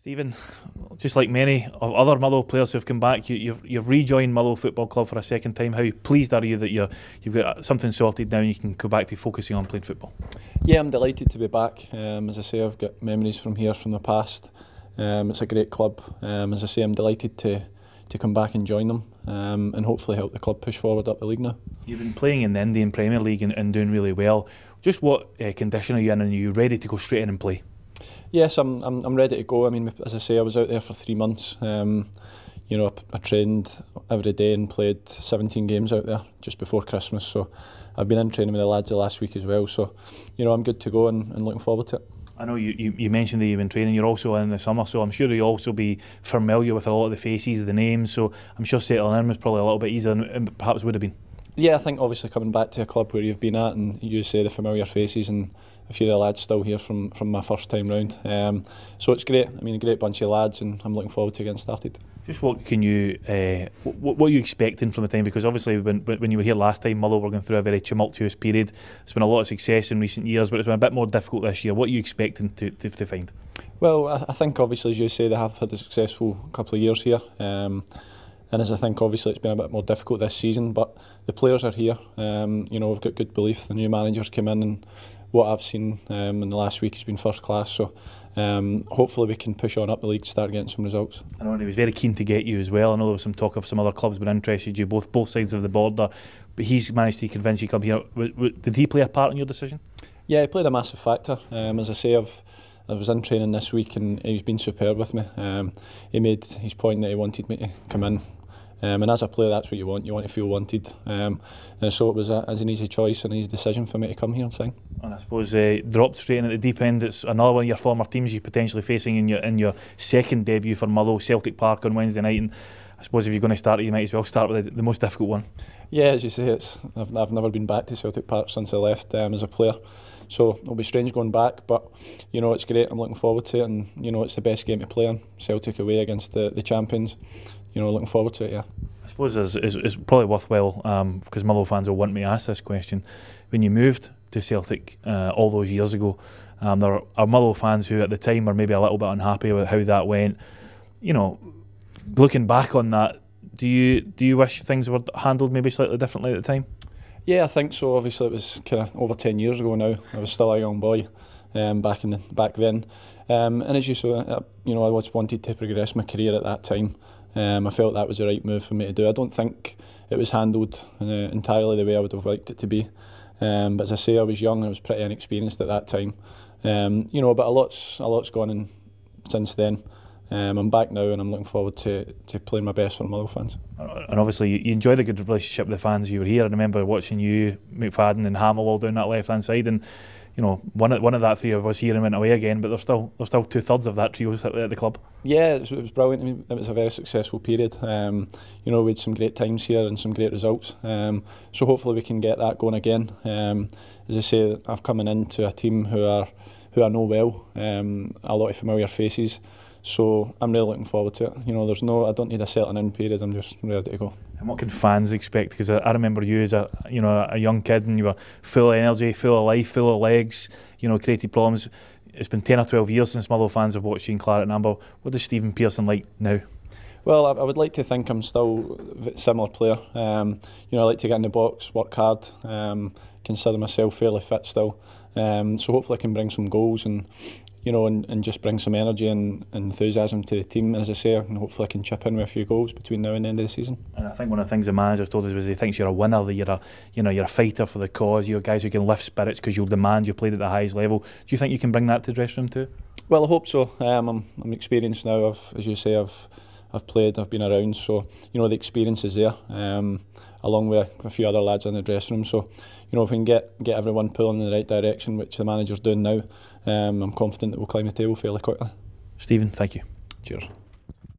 Stephen, just like many of other Motherwell players who have come back, you've rejoined Motherwell Football Club for a second time. How pleased are you that you've got something sorted now and you can go back to focusing on playing football? Yeah, I'm delighted to be back. As I say, I've got memories from here from the past. It's a great club. As I say, I'm delighted to come back and join them and hopefully help the club push forward up the league now. You've been playing in the Indian Premier League and doing really well. Just what condition are you in, and are you ready to go straight in and play? Yes, I'm ready to go. I mean, as I say, I was out there for 3 months. You know, I trained every day and played 17 games out there just before Christmas. So I've been in training with the lads the last week as well. So, you know, I'm good to go and looking forward to it. I know you mentioned that you've been training. You're also in the summer, so I'm sure you'll also be familiar with a lot of the faces, the names. So I'm sure settling in was probably a little bit easier than it perhaps would have been. Yeah, I think obviously coming back to a club where you've been at and you say the familiar faces, and a few of the lads still here from my first time round. So it's great. I mean, a great bunch of lads, and I'm looking forward to getting started. Just what can you, what are you expecting from the time? Because obviously when you were here last time, Motherwell were going through a very tumultuous period. There's been a lot of success in recent years, but it's been a bit more difficult this year. What are you expecting to find? Well, I think obviously, as you say, they have had a successful couple of years here. And as I think obviously it's been a bit more difficult this season, but the players are here. You know, we've got good belief. The new managers came in, and what I've seen in the last week has been first class. So hopefully we can push on up the league, start getting some results. I know he was very keen to get you as well. I know there was some talk of some other clubs being interested in you, both sides of the border, but he's managed to convince you to come here. Did he play a part in your decision? Yeah, he played a massive factor. As I say, I was in training this week and he's been superb with me. He made his point that he wanted me to come in. And as a player, that's what you want to feel wanted. And so it was an easy choice and easy decision for me to come here and sign. And I suppose dropped straight in at the deep end. It's another one of your former teams you're potentially facing in your second debut for Motherwell, Celtic Park on Wednesday night. And I suppose if you're going to start it, you might as well start with the most difficult one. Yeah, as you say, I've never been back to Celtic Park since I left as a player. So it'll be strange going back, but you know, it's great. I'm looking forward to it, and you know, it's the best game to play in. Celtic away against the champions. You know, looking forward to it. Yeah. I suppose it's probably worthwhile because Motherwell fans will want me to ask this question. When you moved to Celtic all those years ago, there are Motherwell fans who at the time were maybe a little bit unhappy with how that went. You know, looking back on that, do you wish things were handled maybe slightly differently at the time? Yeah, I think so. Obviously, it was kind of over 10 years ago now. I was still a young boy back then. And as you saw, you know, I always wanted to progress my career at that time. I felt that was the right move for me to do. I don't think it was handled entirely the way I would have liked it to be. But as I say, I was young and I was pretty inexperienced at that time. You know, but a lot's gone on since then. I'm back now and I'm looking forward to playing my best for the Motherwell fans. And obviously you enjoyed a good relationship with the fans. You were here. I remember watching you, McFadden and Hamill all down that left hand side, and you know, one of that three of us here and went away again, but there's still 2/3 of that trio at the club. Yeah, it was brilliant. I mean, it was a very successful period. You know, we had some great times here and some great results. So hopefully we can get that going again. As I say, I've coming into a team who I know well, a lot of familiar faces. So I'm really looking forward to it. You know, I don't need a settling in period. I'm just ready to go. And what can fans expect? Because I remember you as a young kid, and you were full of energy, full of life, full of legs. You know, created problems. It's been 10 or 12 years since Motherwell fans have watched you in Claret and Amber. What does Stephen Pearson like now? Well, I would like to think I'm still a similar player. You know, I like to get in the box, work hard, consider myself fairly fit still. So hopefully I can bring some goals and, you know, and just bring some energy and enthusiasm to the team. As I say, and hopefully I can chip in with a few goals between now and the end of the season. And I think one of the things the manager's told us was he thinks you're a winner, that you're a fighter for the cause. You're guys who can lift spirits because you'll demand. You played at the highest level. Do you think you can bring that to the dressing room too? Well, I hope so. I'm experienced now. As you say, I've played. I've been around. So you know the experience is there. Along with a few other lads in the dressing room. So, you know, if we can get everyone pulling in the right direction, which the manager's doing now, I'm confident that we'll climb the table fairly quickly. Stephen, thank you. Cheers.